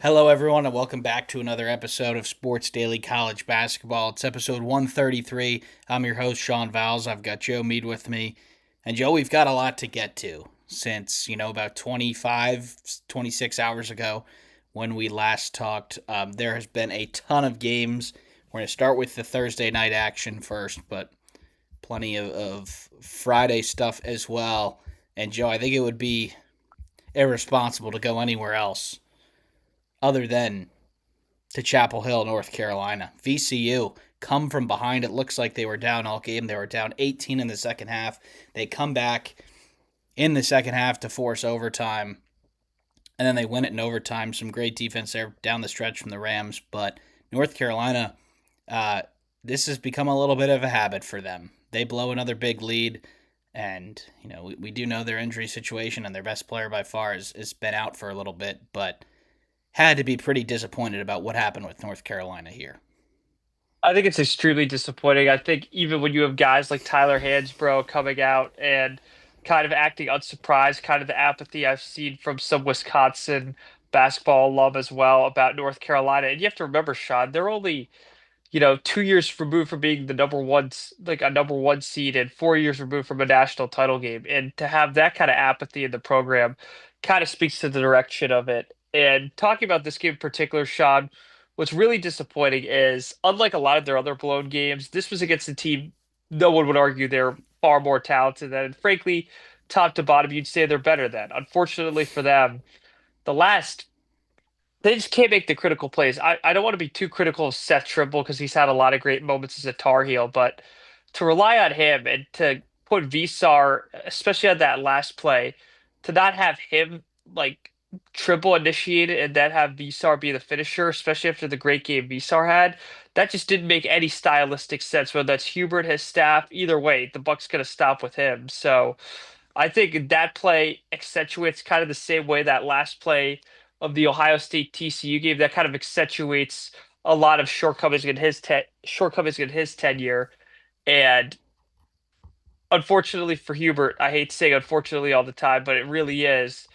Hello, everyone, and welcome back to another episode of Sports Daily College Basketball. It's episode 133. I'm your host, Sean Vowells. I've got Joe Meade with me. And, Joe, we've got a lot to get to since, about 25, 26 hours ago when we last talked. There has been a ton of games. We're going to start with the Thursday night action first, but plenty of Friday stuff as well. And, Joe, I think it would be irresponsible to go anywhere else other than to Chapel Hill, North Carolina. VCU come from behind. It looks like they were down all game. They were down 18 in the second half. They come back in the second half to force overtime, and then they win it in overtime. Some great defense there down the stretch from the Rams, but North Carolina, this has become a little bit of a habit for them. They blow another big lead, and we do know their injury situation, and their best player by far has been out for a little bit, but had to be pretty disappointed about what happened with North Carolina here. I think it's extremely disappointing. I think even when you have guys like Tyler Hansbrough coming out and kind of acting unsurprised, kind of the apathy I've seen from some Wisconsin basketball alum as well about North Carolina. And you have to remember, Sean, they're only, 2 years removed from being the number one, like a number one seed, and 4 years removed from a national title game. And to have that kind of apathy in the program kind of speaks to the direction of it. And talking about this game in particular, Sean, what's really disappointing is, unlike a lot of their other blown games, this was against a team no one would argue they're far more talented than. And frankly, top to bottom, you'd say they're better than. Unfortunately for them, the last they just can't make the critical plays. I don't want to be too critical of Seth Trimble because he's had a lot of great moments as a Tar Heel, but to rely on him and to put Visar, especially on that last play, to not have him like Trimble initiate it and then have Visar be the finisher, especially after the great game Visar had, that just didn't make any stylistic sense. Whether that's Hubert, his staff, either way, the Buck's gonna stop with him. So I think that play accentuates kind of the same way that last play of the Ohio State TCU game that kind of accentuates a lot of shortcomings in his tenure. And unfortunately for Hubert, I hate saying unfortunately all the time, but it really is.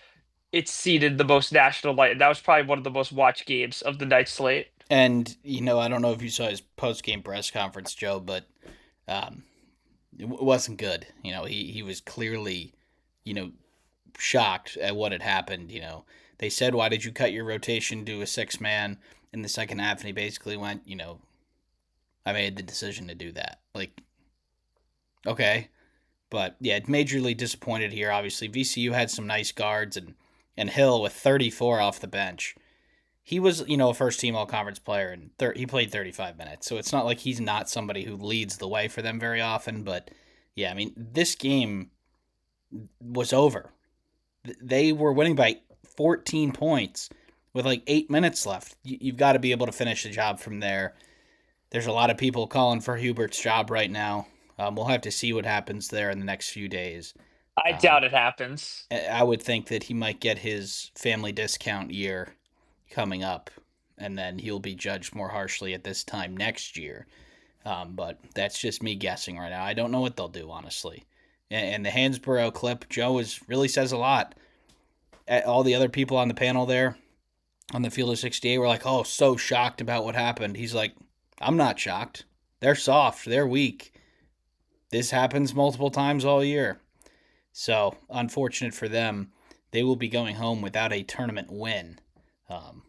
It's seeded the most national light. And that was probably one of the most watched games of the night slate. And I don't know if you saw his post game press conference, Joe, but um, it wasn't good. He was clearly, you know, shocked at what had happened. They said, "Why did you cut your rotation to a 6 man in the second half?" And he basically went, "I made the decision to do that." Like, okay, but yeah, majorly disappointed here. Obviously, VCU had some nice guards, and Hill with 34 off the bench. He was, a first team all conference player, and he played 35 minutes. So it's not like he's not somebody who leads the way for them very often. But yeah, I mean, this game was over. They were winning by 14 points with like 8 minutes left. You've got to be able to finish the job from there. There's a lot of people calling for Hubert's job right now. We'll have to see what happens there in the next few days. I Um, doubt it happens. I would think that he might get his family discount year coming up, and then he'll be judged more harshly at this time next year. But that's just me guessing right now. I don't know what they'll do, honestly. And the Hansborough clip, Joe, really says a lot. All the other people on the panel there on the field of 68 were like, "Oh, so shocked about what happened." He's like, "I'm not shocked. They're soft. They're weak. This happens multiple times all year." So, unfortunate for them, they will be going home without a tournament win. Um,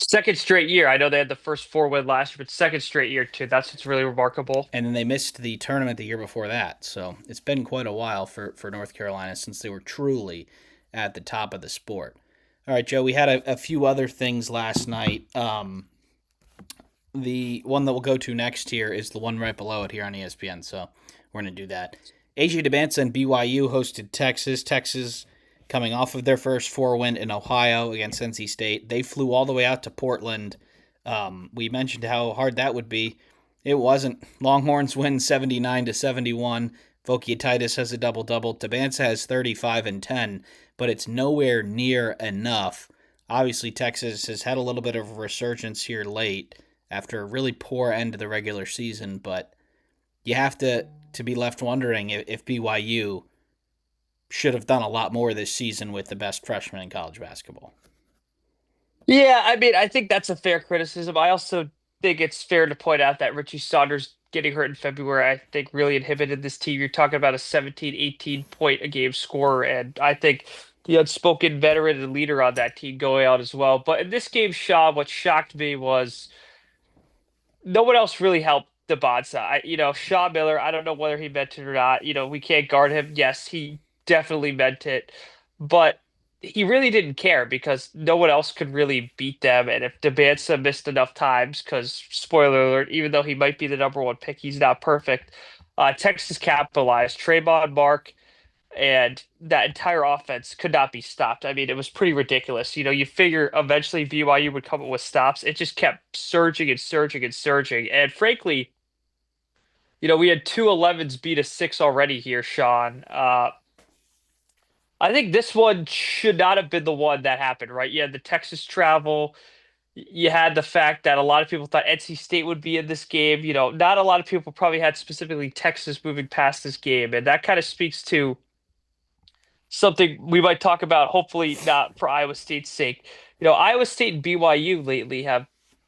Second straight year. I know they had the first four win last year, but second straight year too. That's what's really remarkable. and then they missed the tournament the year before that. So, it's been quite a while for North Carolina since they were truly at the top of the sport. All right, Joe, we had a few other things last night. The one that we'll go to next here is the one right below it here on ESPN. So we're going to do that. AJ DeBanza and BYU hosted Texas. Texas coming off of their first four-win in Ohio against NC State. They flew all the way out to Portland. We mentioned how hard that would be. It wasn't. Longhorns win 79-71. Vokietitis has a double-double. DeBanza has 35 and 10, but it's nowhere near enough. Obviously, Texas has had a little bit of a resurgence here late after a really poor end of the regular season, but you have to be left wondering if BYU should have done a lot more this season with the best freshman in college basketball. Yeah, I mean, I think that's a fair criticism. I also think it's fair to point out that Richie Saunders getting hurt in February, I think really inhibited this team. You're talking about a 17, 18 point a game scorer, and I think the unspoken veteran and leader on that team going out as well. But in this game, Shaw, what shocked me was no one else really helped the Bonsa. Shaw Miller, I don't know whether he meant it or not. We can't guard him. Yes, he definitely meant it, but he really didn't care because no one else could really beat them. And if Debansa missed enough times, because spoiler alert, even though he might be the number one pick, he's not perfect. Texas capitalized. Trayvon Mark and that entire offense could not be stopped. I mean, it was pretty ridiculous. You figure eventually BYU would come up with stops. It just kept surging and surging and surging. And frankly, we had two 11s beat a six already here, Sean. I think this one should not have been the one that happened, right? You had the Texas travel. You had the fact that a lot of people thought NC State would be in this game. Not a lot of people probably had specifically Texas moving past this game. And that kind of speaks to something we might talk about, hopefully not for Iowa State's sake. Iowa State and BYU lately have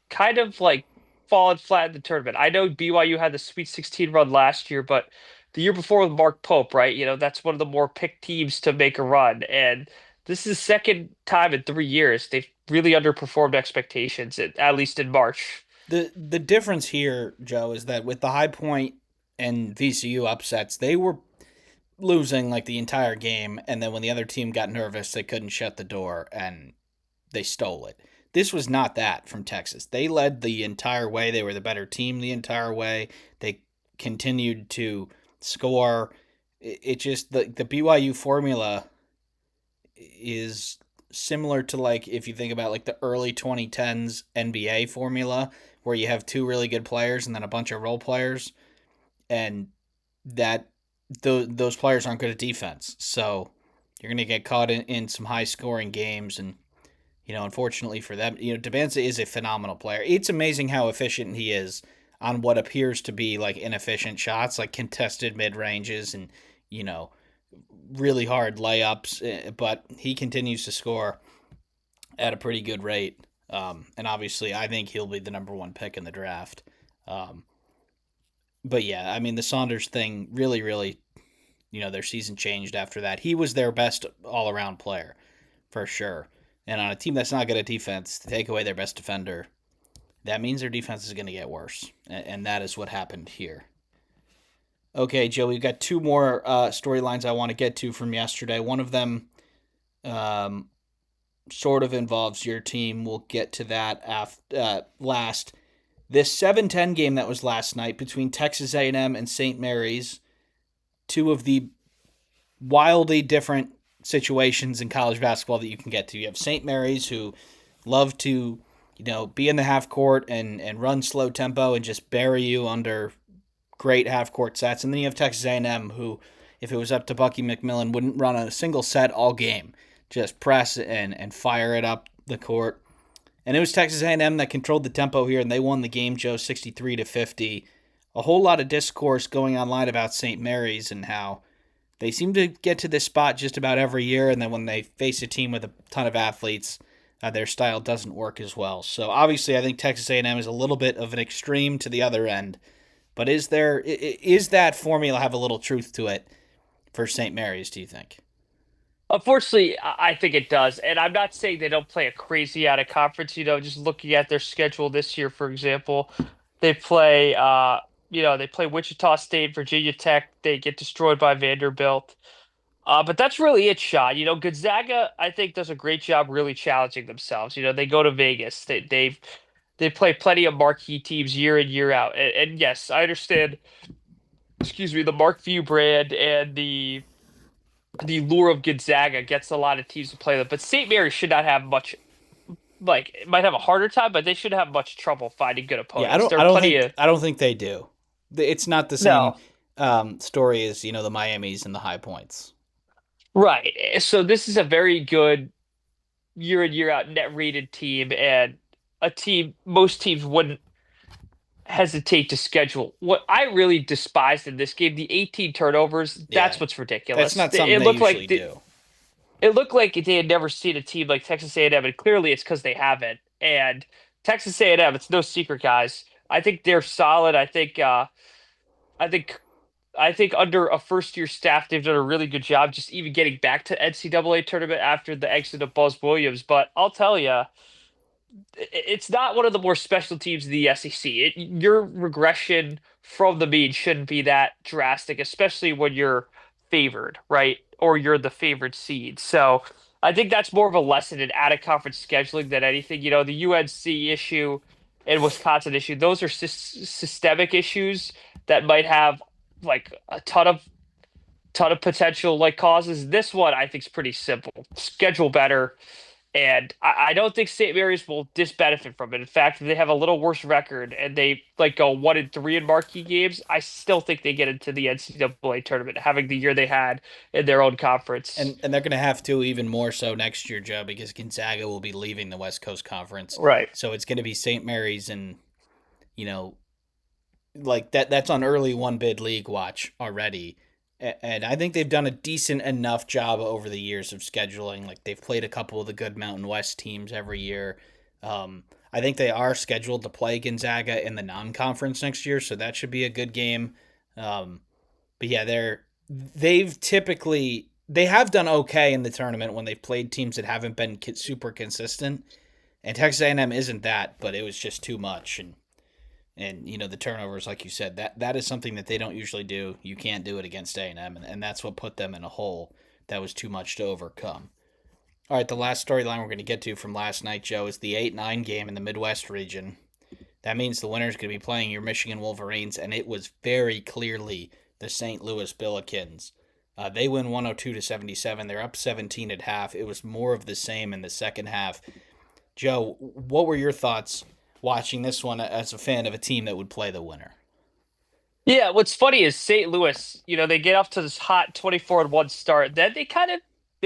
kind of like fallen flat in the tournament. I know BYU had the Sweet 16 run last year, but the year before with Mark Pope, right? That's one of the more picked teams to make a run. And this is the second time in 3 years they've really underperformed expectations, at least in March. The difference here, Joe, is that with the High Point and VCU upsets, they were losing like the entire game, and then when the other team got nervous, they couldn't shut the door and they stole it. This was not that from Texas. They led the entire way. They were the better team the entire way. They continued to score. It just the BYU formula is similar to like if you think about like the early 2010s NBA formula where you have two really good players and then a bunch of role players and that those players aren't good at defense. So you're going to get caught in some high scoring games. And, unfortunately for them, Debanza is a phenomenal player. It's amazing how efficient he is on what appears to be like inefficient shots, like contested mid ranges and, you know, really hard layups. But he continues to score at a pretty good rate. And obviously, I think he'll be the number one pick in the draft. Um, but yeah, I mean, the Saunders thing really, really, their season changed after that. He was their best all around player for sure. And on a team that's not good at defense, to take away their best defender, that means their defense is going to get worse. And that is what happened here. Okay, Joe, we've got two more storylines I want to get to from yesterday. One of them um, sort of involves your team. We'll get to that last. This 7-10 game that was last night between Texas A&M and St. Mary's, two of the wildly different situations in college basketball that you can get to. You have St. Mary's who love to, be in the half court and run slow tempo and just bury you under great half court sets. And then you have Texas A&M who, if it was up to Bucky McMillan, wouldn't run a single set all game. Just press and fire it up the court. And it was Texas A&M that controlled the tempo here, and they won the game, Joe, 63-50. A whole lot of discourse going online about St. Mary's and how they seem to get to this spot just about every year, and then when they face a team with a ton of athletes, their style doesn't work as well. So obviously, I think Texas A&M is a little bit of an extreme to the other end. But is that formula have a little truth to it for St. Mary's? Do you think? Unfortunately, I think it does. And I'm not saying they don't play a crazy out of conference. Just looking at their schedule this year, for example, they play they play Wichita State, Virginia Tech, they get destroyed by Vanderbilt. But that's really it, Sean. Gonzaga, I think, does a great job really challenging themselves. They go to Vegas. They play plenty of marquee teams year in, year out. And yes, I understand, excuse me, the Mark View brand and the lure of Gonzaga gets a lot of teams to play them. But St. Mary should not have much, like, it might have a harder time, but they shouldn't have much trouble finding good Yeah, I opponents. don't. There I are don't plenty think. of, I don't think they do. It's not the same no, story as the Miamis and the High Points. right. So this is a very good year in, year out net rated team, and a team most teams wouldn't hesitate to schedule. What I really despised in this game, the 18 turnovers, that's Yeah, what's that's ridiculous. not something It they looked like usually do. it looked like they had never seen a team like Texas A&M, and clearly it's because they haven't. And Texas A&M, it's no secret, guys. I think they're solid. I think I think under a first year staff, they've done a really good job just even getting back to NCAA tournament after the exit of Buzz Williams. But I'll tell you, it's not one of the more special teams in the SEC. Your regression from the mean shouldn't be that drastic, especially when you're favored, right? Or you're the favored seed. So I think that's more of a lesson in out of conference scheduling than anything. The UNC issue and Wisconsin issue, those are systemic issues that might have like a ton of potential like causes. This one I think is pretty simple. Schedule better, and I don't think St. Mary's will disbenefit from it. In fact, if they have a little worse record and they like go 1-3 in marquee games, I still think they get into the NCAA tournament, having the year they had in their own conference. And they're going to have to even more so next year, Joe, because Gonzaga will be leaving the West Coast Conference. Right. So it's going to be St. Mary's and, you know, like that's on early one bid league watch already. And I think they've done a decent enough job over the years of scheduling. Like they've played a couple of the good Mountain West teams every year. I think they are scheduled to play Gonzaga in the non-conference next year, so that should be a good game. But yeah, they have done okay in the tournament when they've played teams that haven't been super consistent. And Texas A&M isn't that, but it was just too much. And the turnovers, like you said, that is something that they don't usually do. You can't do it against A&M, and that's what put them in a hole that was too much to overcome. All right, the last storyline we're going to get to from last night, Joe, is the 8-9 game in the Midwest region. That means the winner is going to be playing your Michigan Wolverines, and it was very clearly the St. Louis Billikens. They win 102-77. They're up 17 at half. It was more of the same in the second half. Joe, what were your thoughts watching this one as a fan of a team that would play the winner? Yeah, what's funny is St. Louis, they get off to this hot 24-1 start. Then they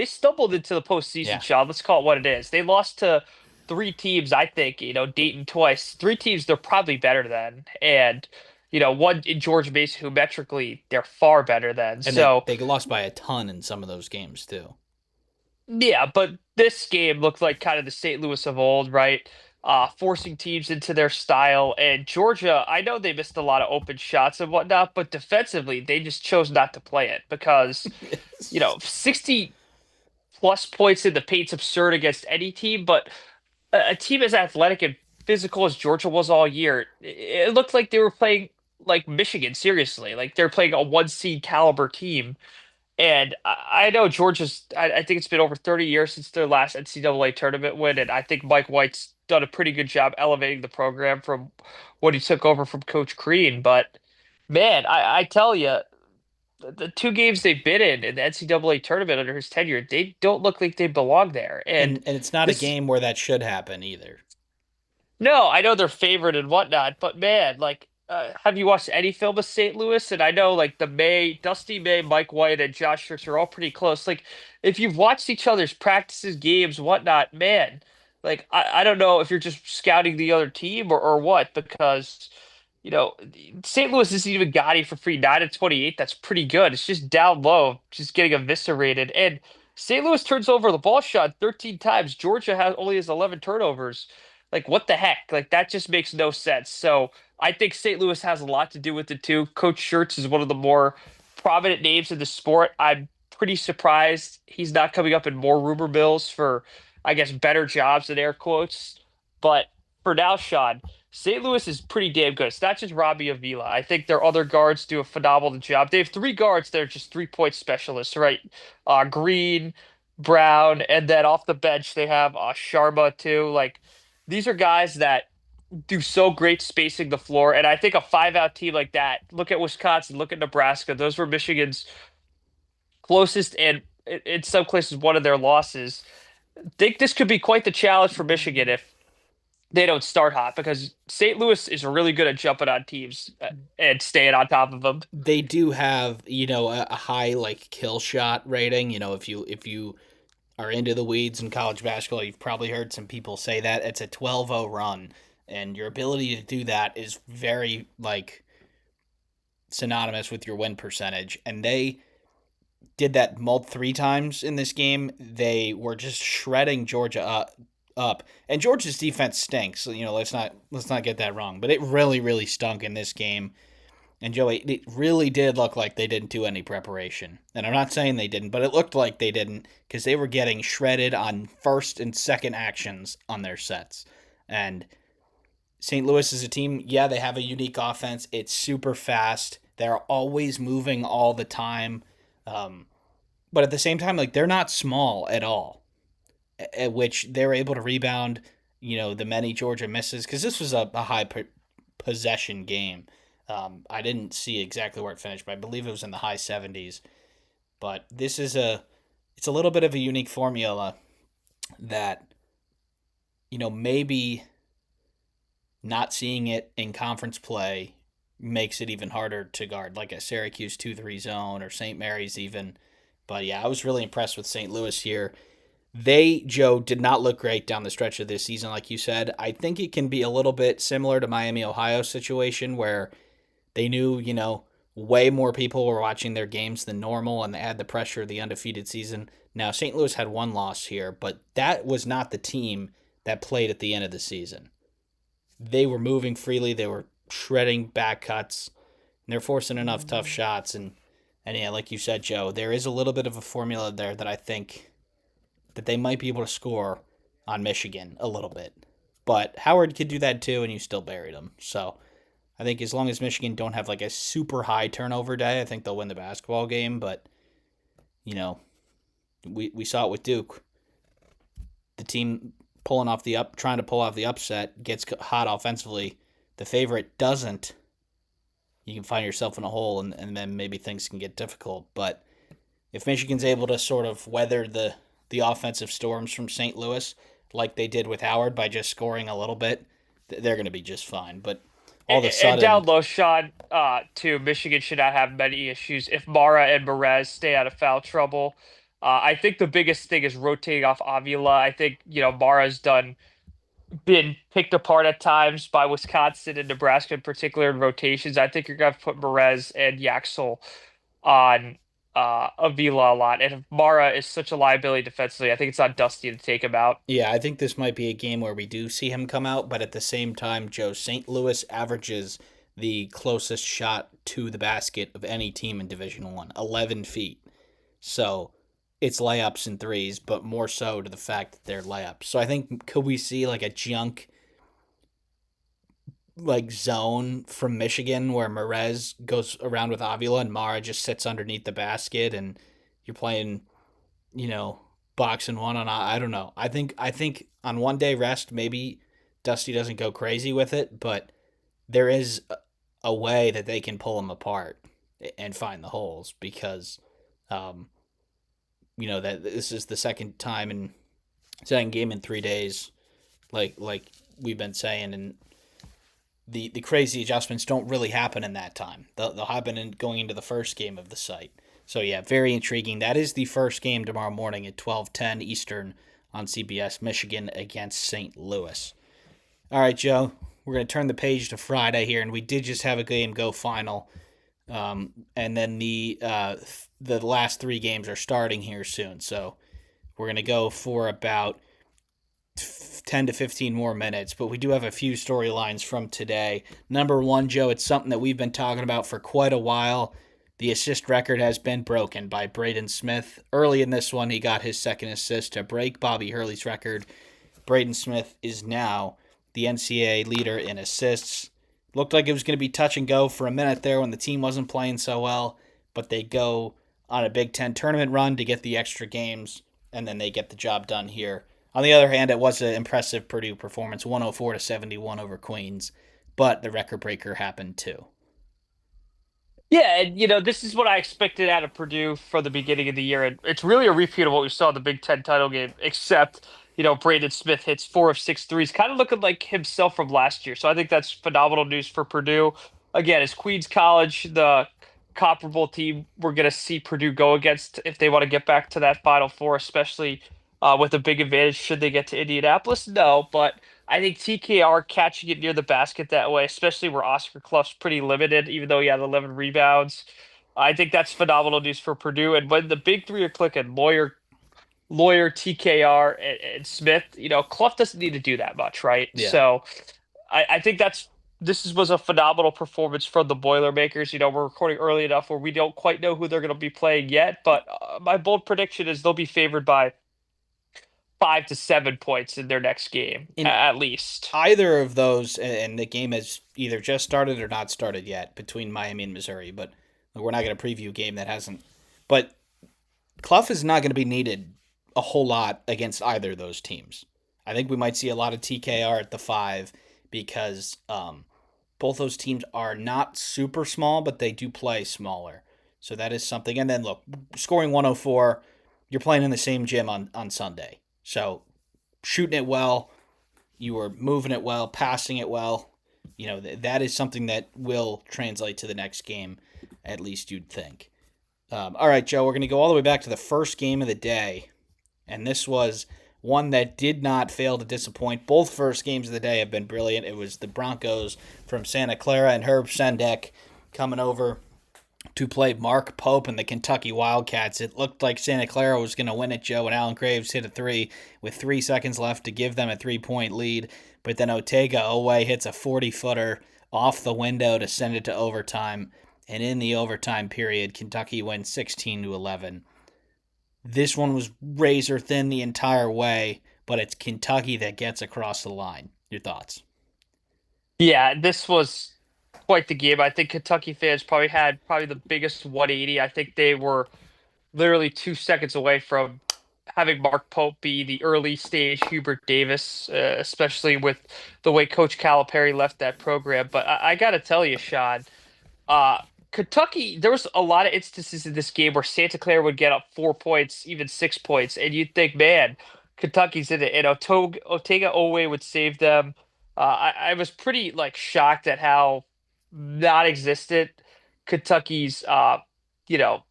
stumbled into the postseason, Yeah. Sean. Let's call it what it is. They lost to three teams, I think, Dayton twice. Three teams they're probably better than. And, one in Georgia Mason, who metrically they're far better than. And they, So they lost by a ton in some of those games, too. yeah, but this game looked like kind of the St. Louis of old, right? Forcing teams into their style. And Georgia, I know they missed a lot of open shots and whatnot, but defensively, they just chose not to play it because, 60 plus points in the paint's absurd against any team, but a team as athletic and physical as Georgia was all year, it looked like they were playing like Michigan, seriously. Like they're playing a one seed caliber team. And I know Georgia's, I think it's been over 30 years since their last NCAA tournament win. And I think Mike White's done a pretty good job elevating the program from what he took over from Coach Crean. But man, I tell you, the two games they've been in the NCAA tournament under his tenure, they don't look like they belong there. And And it's not a this game where that should happen either. No, I know they're favored and whatnot, but man, like, have you watched any film of St. Louis? And I know, like, Dusty May, Mike White, and Josh Ricks are all pretty close. Like, if you've watched each other's practices, games, whatnot, man, like, I don't know if you're just scouting the other team or what, because, you know, St. Louis isn't even Gotti for free, 9-28. That's pretty good. It's just down low, just getting eviscerated. And St. Louis turns over the ball shot 13 times. Georgia only has 11 turnovers. Like, what the heck? Like, that just makes no sense. So I think St. Louis has a lot to do with it too. Coach Schertz is one of the more prominent names in the sport. I'm pretty surprised he's not coming up in more rumor mills for, I guess, better jobs in air quotes. But for now, Sean, St. Louis is pretty damn good. It's not just Robbie Avila. I think their other guards do a phenomenal job. They have three guards that are just 3 point specialists, right? Green, Brown, and then off the bench they have Sharma too. Like, these are guys that do so great spacing the floor. And I think a 5 out team like that, look at Wisconsin, look at Nebraska. Those were Michigan's closest and in some places one of their losses. Think this could be quite the challenge for Michigan if they don't start hot because St. Louis is really good at jumping on teams and staying on top of them. They do have, a high like kill shot rating. If you are into the weeds in college basketball, you've probably heard some people say that it's a 12-0 run, and your ability to do that is very like synonymous with your win percentage. And did that three times in this game. They were just shredding Georgia up. And Georgia's defense stinks. So, let's not get that wrong. But it really, really stunk in this game. And Joey, it really did look like they didn't do any preparation. And I'm not saying they didn't, but it looked like they didn't because they were getting shredded on first and second actions on their sets. And St. Louis is a team, yeah, they have a unique offense. It's super fast. They're always moving all the time. Um, but at the same time, like they're not small at all, at which they're able to rebound, the many Georgia misses because this was a high possession game. I didn't see exactly where it finished, but I believe it was in the high 70s. But it's a little bit of a unique formula that, maybe not seeing it in conference play makes it even harder to guard, like a Syracuse 2-3 zone or St. Mary's even. But yeah, I was really impressed with St. Louis here. They, Joe, did not look great down the stretch of this season, like you said. I think it can be a little bit similar to Miami, Ohio situation where they knew, way more people were watching their games than normal and they had the pressure of the undefeated season. Now, St. Louis had one loss here, but that was not the team that played at the end of the season. They were moving freely, they were shredding back cuts, and they're forcing enough tough shots. And yeah, like you said, Joe, there is a little bit of a formula there that I think that they might be able to score on Michigan a little bit. But Howard could do that too, and you still buried him. So I think as long as Michigan don't have like a super high turnover day, I think they'll win the basketball game. But, you know, we saw it with Duke. The team trying to pull off the upset, gets hot offensively. The favorite doesn't. You can find yourself in a hole, and then maybe things can get difficult. But if Michigan's able to sort of weather the offensive storms from St. Louis, like they did with Howard by just scoring a little bit, they're going to be just fine. But all of a And sudden, down low, Sean, too, Michigan should not have many issues if Mara and Perez stay out of foul trouble. I think the biggest thing is rotating off Avila. I think, Mara's been picked apart at times by Wisconsin and Nebraska in particular in rotations. I think you're going to put Perez and Yaxel on Avila a lot. And if Mara is such a liability defensively, I think it's on Dusty to take him out. yeah, I think this might be a game where we do see him come out, but at the same time, Joe, St. Louis averages the closest shot to the basket of any team in Division 1, 11 feet. So it's layups and threes, but more so to the fact that they're layups. So I think could we see like a junk like zone from Michigan where Merez goes around with Avila and Mara just sits underneath the basket and you're playing, you know, box and one on I don't know. I think on one day rest maybe Dusty doesn't go crazy with it, but there is a way that they can pull them apart and find the holes because um that this is the second game in 3 days, like we've been saying, and the crazy adjustments don't really happen in that time. They'll happen in going into the first game of the site. So yeah, very intriguing. That is the first game tomorrow morning at 12:10 Eastern on CBS. Michigan against St. Louis. All right, Joe, we're gonna turn the page to Friday here, and we did just have a game go final. And then the last three games are starting here soon. So we're gonna go for about 10 to 15 more minutes, but we do have a few storylines from today. Number one, Joe, it's something that we've been talking about for quite a while. The assist record has been broken by Braden Smith. Early in this one, he got his second assist to break Bobby Hurley's record. Braden Smith is now the NCAA leader in assists. Looked like it was going to be touch and go for a minute there when the team wasn't playing so well, but they go on a Big Ten tournament run to get the extra games, and then they get the job done here. On the other hand, it was an impressive Purdue performance, 104-71 over Queens, but the record breaker happened too. Yeah, and this is what I expected out of Purdue for the beginning of the year. And it's really a repeat of what we saw in the Big Ten title game, except, Braden Smith hits 4 of 6 threes, kind of looking like himself from last year. So I think that's phenomenal news for Purdue. Again, it's Queens College, the comparable team we're going to see Purdue go against if they want to get back to that Final Four, especially with a big advantage should they get to Indianapolis? No, but I think TKR catching it near the basket that way, especially where Oscar Clough's pretty limited, even though he had 11 rebounds. I think that's phenomenal news for Purdue. And when the big three are clicking, Lawyer, TKR, and Smith, Clough doesn't need to do that much, right? Yeah. So I think was a phenomenal performance from the Boilermakers. We're recording early enough where we don't quite know who they're going to be playing yet, but my bold prediction is they'll be favored by 5 to 7 points in their next game, In at least. either of those, and the game has either just started or not started yet between Miami and Missouri, but we're not going to preview a game that hasn't. But Clough is not going to be needed a whole lot against either of those teams. I think we might see a lot of TKR at the five because both those teams are not super small, but they do play smaller. So that is something. And then look, scoring 104, you're playing in the same gym on Sunday. So shooting it well, you were moving it well, passing it well. That is something that will translate to the next game, at least you'd think. All right, Joe, we're going to go all the way back to the first game of the day. And this was one that did not fail to disappoint. Both first games of the day have been brilliant. It was the Broncos from Santa Clara and Herb Sendek coming over to play Mark Pope and the Kentucky Wildcats. It looked like Santa Clara was going to win it, Joe, and Alan Graves hit a three with 3 seconds left to give them a 3-point lead. But then Otega Owe hits a 40-footer off the window to send it to overtime. And in the overtime period, Kentucky wins 16-11. This one was razor thin the entire way, but it's Kentucky that gets across the line. Your thoughts? Yeah, this was quite the game. I think Kentucky fans probably the biggest 180. I think they were literally 2 seconds away from having Mark Pope be the early stage Hubert Davis, especially with the way Coach Calipari left that program. But I got to tell you, Sean, uh, Kentucky, there was a lot of instances in this game where Santa Clara would get up 4 points, even 6 points, and you'd think, man, Kentucky's in it. And Otega Owe would save them. I was pretty shocked at how non-existent Kentucky's you know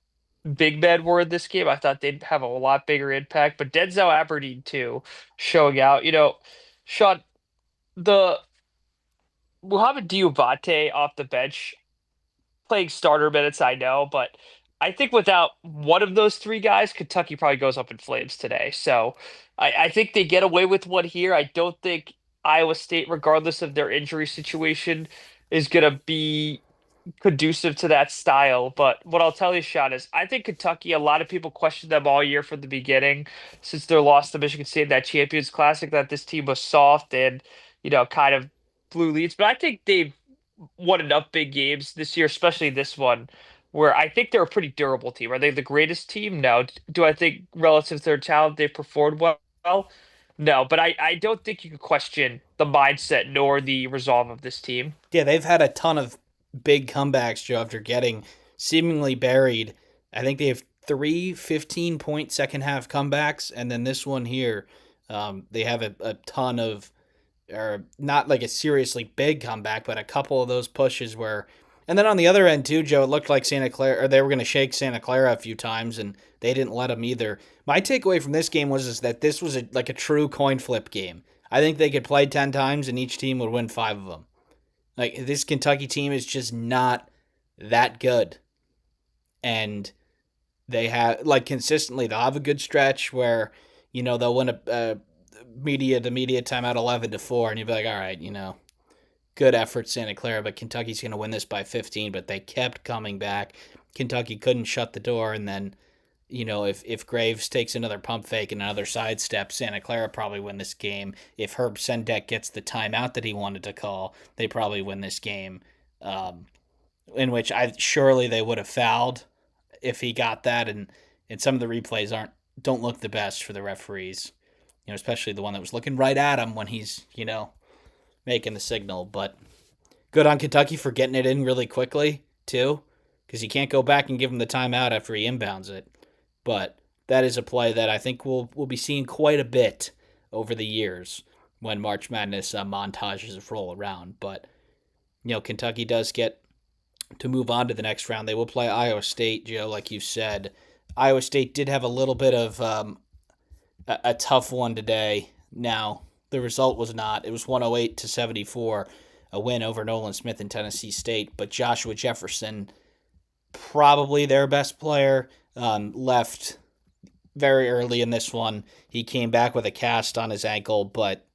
big men were in this game. I thought they'd have a lot bigger impact, but Denzel Aberdeen too, showing out. Sean, the Muhammad Diabate off the bench playing starter minutes, I know, but I think without one of those three guys, Kentucky probably goes up in flames today. So I think they get away with one here. I don't think Iowa State, regardless of their injury situation, is going to be conducive to that style. But what I'll tell you, Sean, is I think Kentucky, a lot of people questioned them all year from the beginning since their loss to Michigan State in that Champions Classic, that this team was soft and, kind of blew leads. But I think they've won enough big games this year, especially this one, where I think they're a pretty durable team. Are they the greatest team? No. Do I think relative to their talent they performed well? No, but I don't think you could question the mindset nor the resolve of this team. Yeah, they've had a ton of big comebacks, Joe, after getting seemingly buried. I think they have three 15-point second half comebacks, and then this one here, they have a ton of, or not like a seriously big comeback, but a couple of those pushes where. And then on the other end too, Joe, it looked like Santa Clara, or they were going to shake Santa Clara a few times, and they didn't let them either. My takeaway from this game was is that this was like a true coin flip game. I think they could play 10 times, and each team would win 5 of them. Like, this Kentucky team is just not that good. And they have, like, consistently, they'll have a good stretch where, they'll win a media to media timeout 11-4, and you'll be like, all right, good effort, Santa Clara, but Kentucky's going to win this by 15. But they kept coming back. Kentucky couldn't shut the door, and then, if Graves takes another pump fake and another sidestep, Santa Clara probably win this game. If Herb Sendek gets the timeout that he wanted to call, they probably win this game. In which surely they would have fouled if he got that, and some of the replays don't look the best for the referees. Especially the one that was looking right at him when he's, making the signal. But good on Kentucky for getting it in really quickly, too, because you can't go back and give him the timeout after he inbounds it. But that is a play that I think we'll be seeing quite a bit over the years when March Madness montages roll around. But, Kentucky does get to move on to the next round. They will play Iowa State, Joe, like you said. Iowa State did have a little bit of a tough one today. Now, the result was not. It was 108-74, a win over Nolan Smith and Tennessee State. But Joshua Jefferson probably their best player, left very early in this one. He came back with a cast on his ankle, but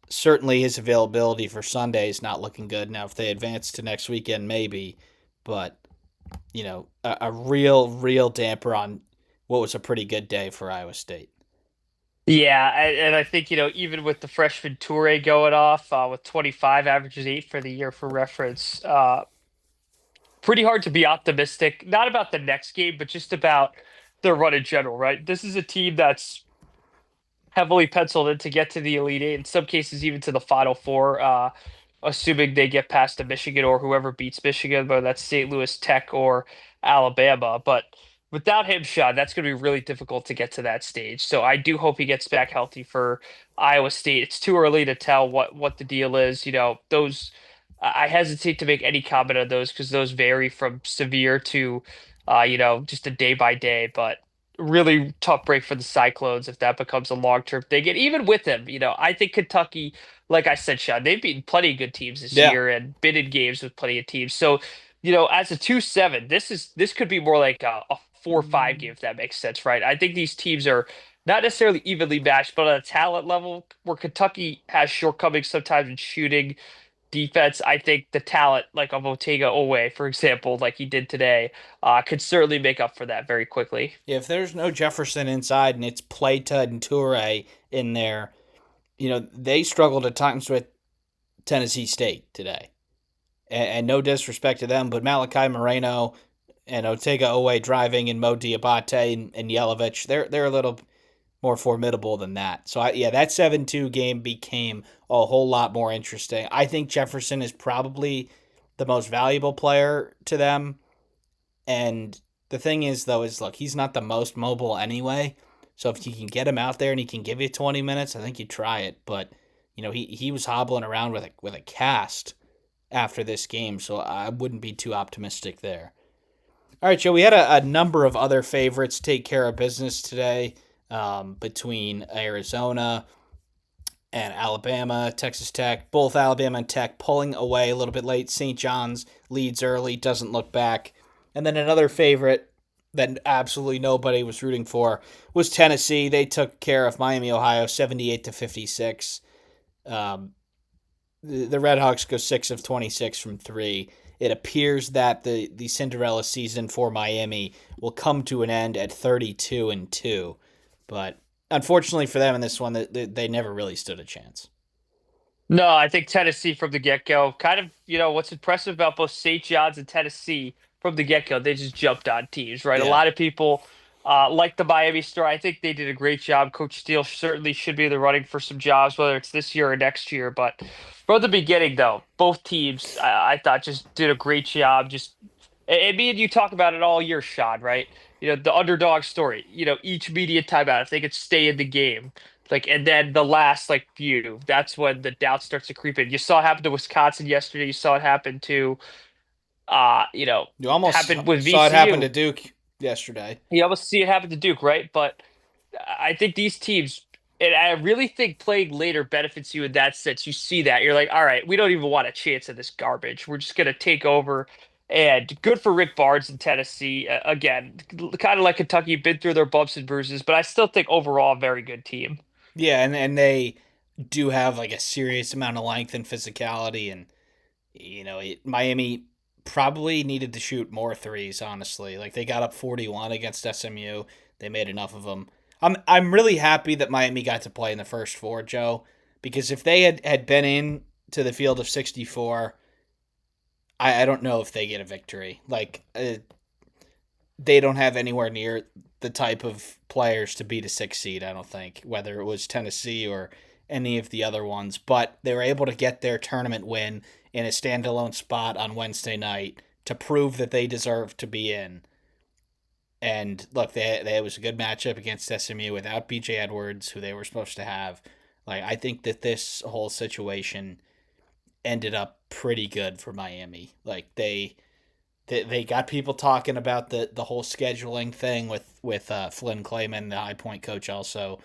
certainly his availability for Sunday is not looking good. Now, if they advance to next weekend, maybe, but a real damper on what was a pretty good day for Iowa State. Yeah, and I think, even with the freshman Toure going off with 25 averages 8 for the year for reference, pretty hard to be optimistic, not about the next game, but just about the run in general, right? This is a team that's heavily penciled in to get to the Elite Eight, in some cases even to the Final Four, assuming they get past the Michigan or whoever beats Michigan, whether that's St. Louis Tech or Alabama. But without him, Sean, that's going to be really difficult to get to that stage. So I do hope he gets back healthy for Iowa State. It's too early to tell what the deal is. Those I hesitate to make any comment on those because those vary from severe to, just a day by day. But really tough break for the Cyclones if that becomes a long-term thing. And even with him, I think Kentucky, like I said, Sean, they've beaten plenty of good teams this Yeah. year and been in games with plenty of teams. So, as a 2-7, this could be more like a 4-5 game if that makes sense, right? I think these teams are not necessarily evenly matched, but on a talent level, where Kentucky has shortcomings sometimes in shooting, defense, I think the talent like of Otega Owe, for example, like he did today, could certainly make up for that very quickly. If there's no Jefferson inside and it's Playta and Toure in there, they struggled at times with Tennessee State today. And no disrespect to them, but Malachi Moreno and Otega Owe driving and Mo Diabate and Yelovich, they're a little more formidable than that. So, that 7-2 game became a whole lot more interesting. I think Jefferson is probably the most valuable player to them. And the thing is, though, look, he's not the most mobile anyway. So if you can get him out there and he can give you 20 minutes, I think you try it. But, he was hobbling around with a cast after this game, so I wouldn't be too optimistic there. All right, Joe, we had a number of other favorites take care of business today, between Arizona and Alabama, Texas Tech, both Alabama and Tech pulling away a little bit late. St. John's leads early, doesn't look back. And then another favorite that absolutely nobody was rooting for was Tennessee. They took care of Miami, Ohio, 78-56. Um, the Red Hawks go 6 of 26 from three. It appears that the Cinderella season for Miami will come to an end at 32-2, but unfortunately for them in this one, they never really stood a chance. No, I think Tennessee from the get-go, kind of, what's impressive about both St. John's and Tennessee from the get-go, they just jumped on teams, right? A Yeah. lot of people like the Miami story. I think they did a great job. Coach Steele certainly should be in the running for some jobs, whether it's this year or next year. But from the beginning, though, both teams, I thought, just did a great job. And me and you talk about it all year, Sean, right? The underdog story, each media timeout, if they could stay in the game. Like, and then the last like few, that's when the doubt starts to creep in. You saw it happen to Wisconsin yesterday. You saw it happen to You almost happened with saw it happen VCU. to Duke yesterday. You almost see it happen to Duke, right? But I think these teams, and I really think playing later benefits you in that sense. You see that. You're like, all right, we don't even want a chance of this garbage. We're just going to take over. And good for Rick Barnes in Tennessee. Again, kind of like Kentucky, been through their bumps and bruises, but I still think overall a very good team. Yeah, and they do have like a serious amount of length and physicality, and Miami probably needed to shoot more threes. Honestly, like they got up 41 against SMU, they made enough of them. I'm really happy that Miami got to play in the first four, Joe, because if they had been in to the field of 64, I don't know if they get a victory. Like they don't have anywhere near the type of players to beat a 6 seed, I don't think, whether it was Tennessee or any of the other ones. But they were able to get their tournament win in a standalone spot on Wednesday night to prove that they deserve to be in. And look, it was a good matchup against SMU without BJ Edwards, who they were supposed to have. Like, I think that this whole situation ended up pretty good for Miami. Like they got people talking about the whole scheduling thing with Flynn Clayman, the High Point coach. Also,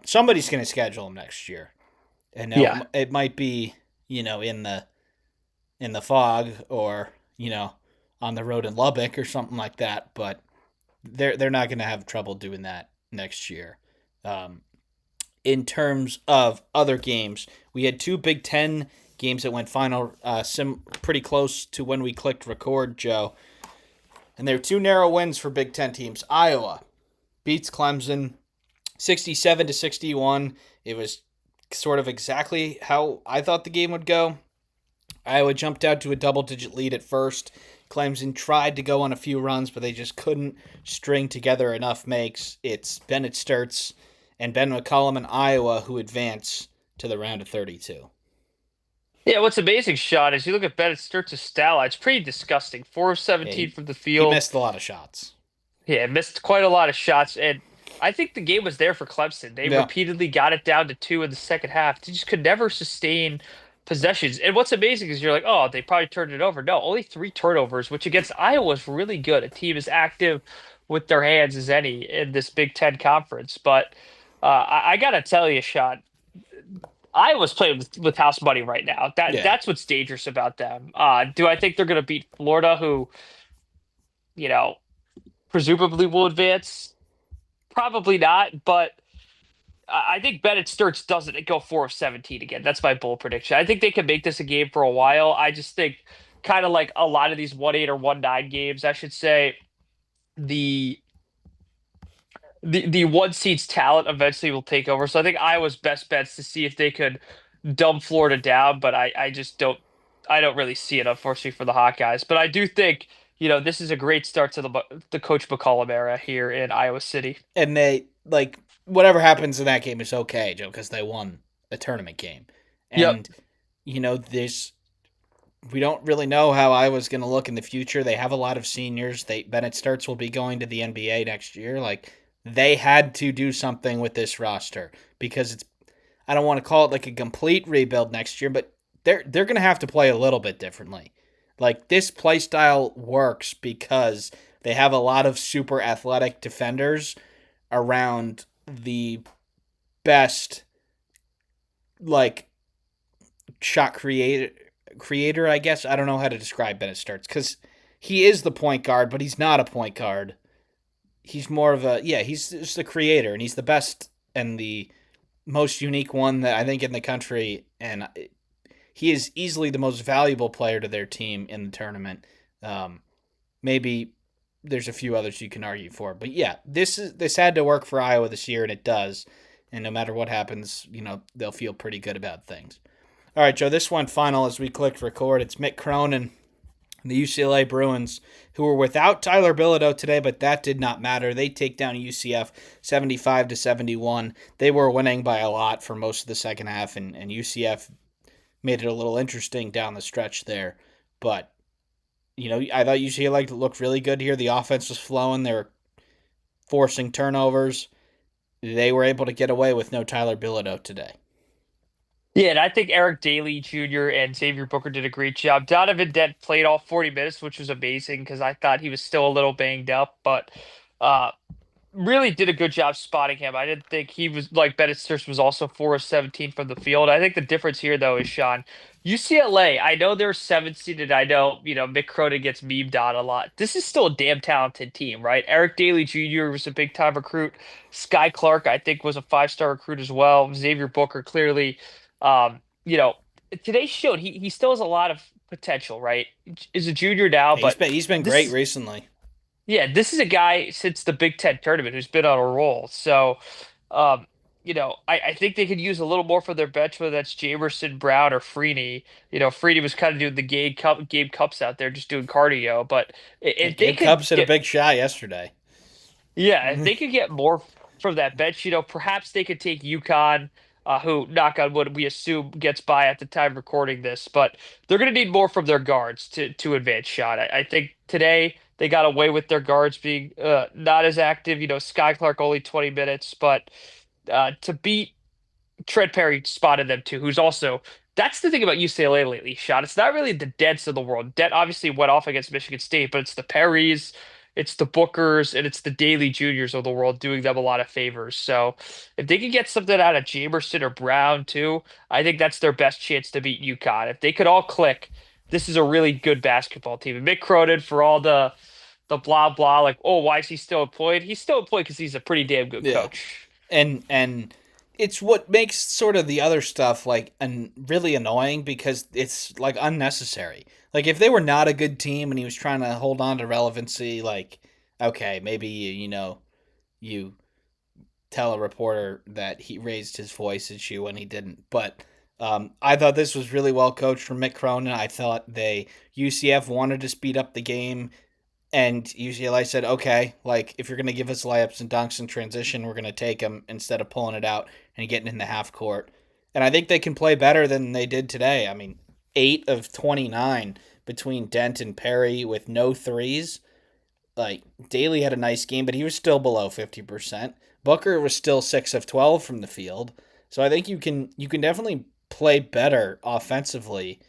somebody's going to schedule him next year, and Yeah. now it might be in the fog or on the road in Lubbock or something like that. But they're not going to have trouble doing that next year. Um, in terms of other games, we had two Big Ten games that went final, pretty close to when we clicked record, Joe. And they were two narrow wins for Big Ten teams. Iowa beats Clemson 67 to 61. It was sort of exactly how I thought the game would go. Iowa jumped out to a double-digit lead at first. Clemson tried to go on a few runs, but they just couldn't string together enough makes. It's Bennett Sturts and Ben McCollum in Iowa who advance to the round of 32. Yeah, what's amazing, Sean, is you look at Bennett Sturts' stat line, it's pretty disgusting. 4 of Yeah, 17 he, from the he field. missed a lot of shots. Yeah, missed quite a lot of shots, and I think the game was there for Clemson. They Yeah, repeatedly got it down to two in the second half. They just could never sustain possessions. And what's amazing is you're like, oh, they probably turned it over. No, only three turnovers, which against Iowa is really good. A team as active with their hands as any in this Big Ten conference. But I gotta tell you, Sean, Iowa's playing with house money right now. yeah. That's what's dangerous about them. Do I think they're gonna beat Florida, who, you know, presumably will advance? Probably not, but I think Bennett Sturts doesn't go 4 of 17 again. That's my bold prediction. I think they can make this a game for a while. I just think, kind of like a lot of these 1-8 or 1-9 games, I should say, the the one seed's talent eventually will take over. So I think Iowa's best bet's to see if they could dumb Florida down, but I just don't really see it, unfortunately, for the Hawkeyes. But I do think, this is a great start to the Coach McCollum era here in Iowa City. And they, like, whatever happens in that game is okay, Joe, because they won a tournament game. Yep. And, this we don't really know how Iowa's going to look in the future. They have a lot of seniors. Bennett Sturts will be going to the NBA next year. Like, they had to do something with this roster because it's, I don't want to call it like a complete rebuild next year, but they're going to have to play a little bit differently. Like, this play style works because they have a lot of super athletic defenders around the best, like, shot creator, I guess. I don't know how to describe Bennett Starks because he is the point guard, but he's not a point guard. He's more of he's just the creator, and he's the best and the most unique one that I think in the country, and he is easily the most valuable player to their team in the tournament. Maybe there's a few others you can argue for, but yeah, this had to work for Iowa this year, and it does. And no matter what happens, they'll feel pretty good about things. All right, Joe, this one final as we clicked record. It's Mick Cronin and the UCLA Bruins, who were without Tyler Bilodeau today, but that did not matter. They take down UCF 75 to 71. They were winning by a lot for most of the second half, and UCF made it a little interesting down the stretch there. But, I thought UCLA looked really good here. The offense was flowing. They were forcing turnovers. They were able to get away with no Tyler Bilodeau today. Yeah, and I think Eric Daly Jr. and Xavier Booker did a great job. Donovan Dent played all 40 minutes, which was amazing because I thought he was still a little banged up, but uh, really did a good job spotting him. I didn't think he was like Bennett Sturts was also 4 of 17 from the field. I think the difference here, though, is Sean. UCLA, I know they're 7th seeded. I know, Mick Cronin gets memed on a lot. This is still a damn talented team, right? Eric Daly Jr. was a big time recruit. Sky Clark, I think, was a 5-star recruit as well. Xavier Booker, clearly, um, you know, today showed he still has a lot of potential, right? Is a junior now, Yeah, he's but been great this recently. yeah, this is a guy since the Big Ten tournament who's been on a roll. So, um, I think they could use a little more for their bench, whether that's Jamerson, Brown, or Freeney. Freeney was kind of doing the game cups out there, just doing cardio. But And if they Gabe could Cupps hit a get, big shot yesterday. yeah, if they could get more from that bench, perhaps they could take UConn, who, knock on wood, we assume gets by at the time recording this, but they're going to need more from their guards to advance shot. I think today they got away with their guards being not as active. Sky Clark only 20 minutes, but to beat Trent Perry spotted them too, who's also that's the thing about UCLA lately, Shot. It's not really the Dents of the world. Dent obviously went off against Michigan State, but it's the Perrys, it's the Bookers, and it's the Daily Juniors of the world doing them a lot of favors. So if they could get something out of Jamerson or Brown too, I think that's their best chance to beat UConn. If they could all click this is a really good basketball team. And Mick Cronin, for all the blah blah, like, oh, why is he still employed? He's still employed because he's a pretty damn good Yeah. coach. And it's what makes sort of the other stuff like really annoying because it's like unnecessary. Like if they were not a good team and he was trying to hold on to relevancy, like okay, maybe you tell a reporter that he raised his voice at you when he didn't. But I thought this was really well coached from Mick Cronin. I thought UCF wanted to speed up the game. And UCLA said, okay, like if you're going to give us layups and dunks in transition, we're going to take them instead of pulling it out and getting in the half court. And I think they can play better than they did today. I mean, 8 of 29 between Dent and Perry with no threes. Like Daly had a nice game, but he was still below 50%. Booker was still 6 of 12 from the field. So I think you can definitely play better offensively.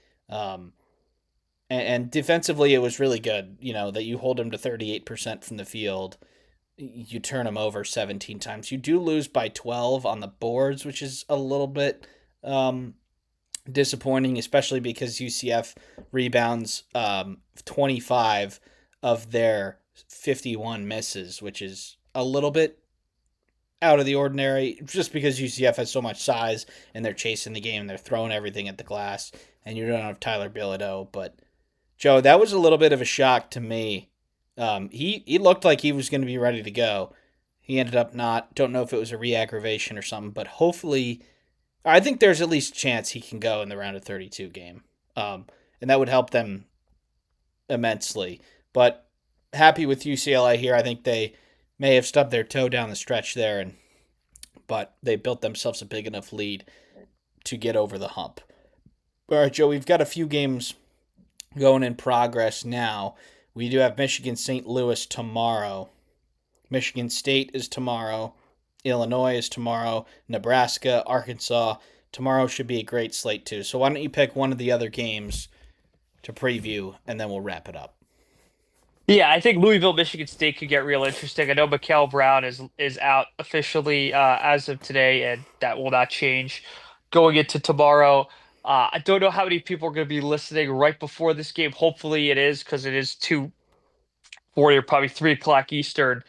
And defensively, it was really good. You know that you hold him to 38% from the field. You turn him over 17 times. You do lose by 12 on the boards, which is a little bit disappointing, especially because UCF rebounds 25 of their 51 misses, which is a little bit out of the ordinary just because UCF has so much size and they're chasing the game and they're throwing everything at the glass and you don't have Tyler Bilodeau. But Joe, that was a little bit of a shock to me. He looked like he was going to be ready to go. He ended up not. Don't know if it was a re-aggravation or something, but hopefully, I think there's at least a chance he can go in the round of 32 game, and that would help them immensely. But happy with UCLA here. I think they may have stubbed their toe down the stretch there, but they built themselves a big enough lead to get over the hump. All right, Joe, we've got a few games going in progress now. We do have Michigan St. Louis tomorrow. Michigan State is tomorrow. Illinois is tomorrow. Nebraska, Arkansas. Tomorrow should be a great slate too. So why don't you pick one of the other games to preview, and then we'll wrap it up. Yeah, I think Louisville, Michigan State could get real interesting. I know Mikael Brown is out officially as of today, and that will not change going into tomorrow. I don't know how many people are going to be listening right before this game. Hopefully, it is because it is 2:40 or probably 3 o'clock Eastern.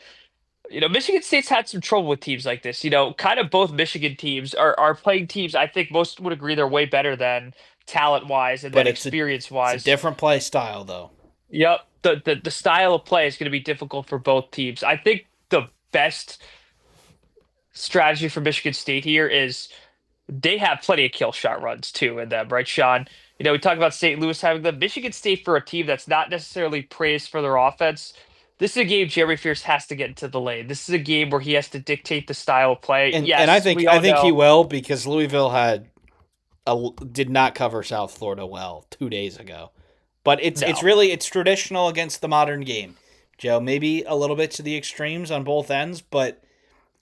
Michigan State's had some trouble with teams like this. Kind of both Michigan teams are playing teams I think most would agree they're way better than talent wise and But then it's experience a wise. different play style though. Yep. The style of play is going to be difficult for both teams. I think the best strategy for Michigan State here is they have plenty of kill shot runs too in them, right, Sean? We talk about St. Louis having them. Michigan State for a team that's not necessarily praised for their offense. This is a game Jeremy Fierce has to get into the lane. This is a game where he has to dictate the style of play. And I Yes, think we I all think he know. will because Louisville did not cover South Florida well 2 days ago. But No. it's traditional against the modern game. Joe, maybe a little bit to the extremes on both ends, but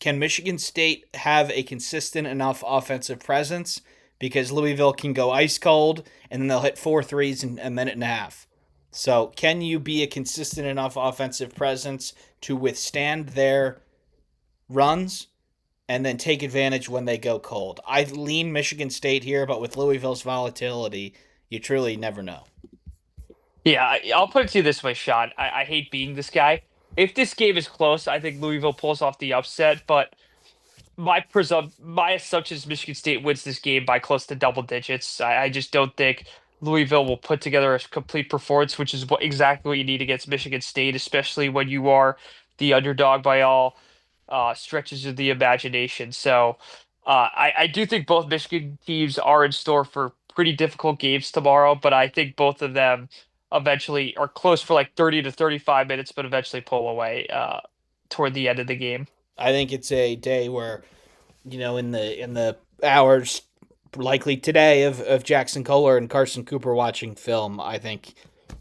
can Michigan State have a consistent enough offensive presence? Because Louisville can go ice cold and then they'll hit 4 threes in a minute and a half. So, can you be a consistent enough offensive presence to withstand their runs and then take advantage when they go cold? I lean Michigan State here, but with Louisville's volatility, you truly never know. Yeah, I'll put it to you this way, Sean. I hate being this guy. If this game is close, I think Louisville pulls off the upset, but my assumption is Michigan State wins this game by close to double digits. I just don't think Louisville will put together a complete performance, which is exactly what you need against Michigan State, especially when you are the underdog by all stretches of the imagination. So I do think both Michigan teams are in store for pretty difficult games tomorrow, but I think both of them eventually are close for like 30 to 35 minutes, but eventually pull away toward the end of the game. I think it's a day where, in the hours likely today of Jackson Kohler and Carson Cooper watching film, I think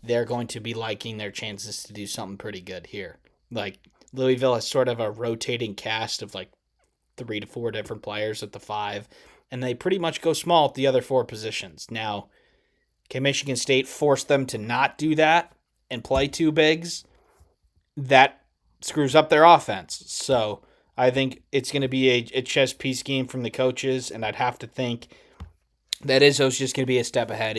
they're going to be liking their chances to do something pretty good here. Like Louisville has sort of a rotating cast of like 3 to 4 different players at the five, and they pretty much go small at the other four positions. Now, can Michigan State force them to not do that and play two bigs? That screws up their offense. So I think it's going to be a chess piece game from the coaches, and I'd have to think that Izzo's just going to be a step ahead.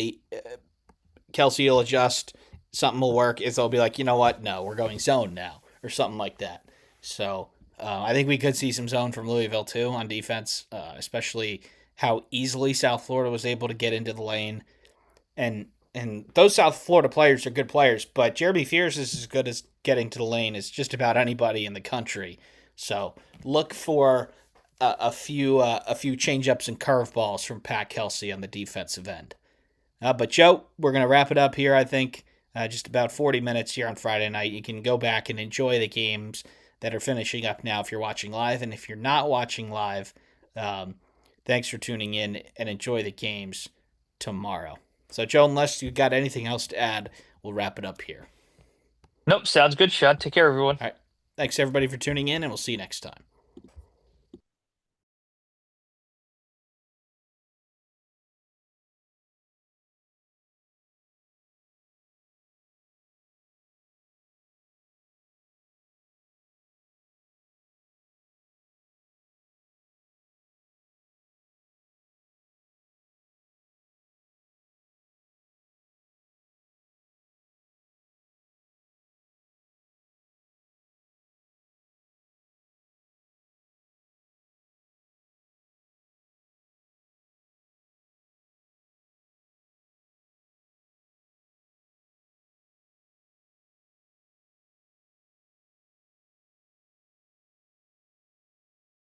Kelsey will adjust, something will work. Is they'll be like, you know what? No, we're going zone now, or something like that. So I think we could see some zone from Louisville too on defense, especially how easily South Florida was able to get into the lane. And those South Florida players are good players, but Jeremy Fears is as good as getting to the lane as just about anybody in the country. So look for a few change ups and curveballs from Pat Kelsey on the defensive end. But Joe, we're gonna wrap it up here. I think just about 40 minutes here on Friday night. You can go back and enjoy the games that are finishing up now if you're watching live, and if you're not watching live, um, thanks for tuning in and enjoy the games tomorrow. So, Joe, unless you got anything else to add, we'll wrap it up here. Nope, sounds good, Sean. Take care, everyone. All right. Thanks, everybody, for tuning in, and we'll see you next time.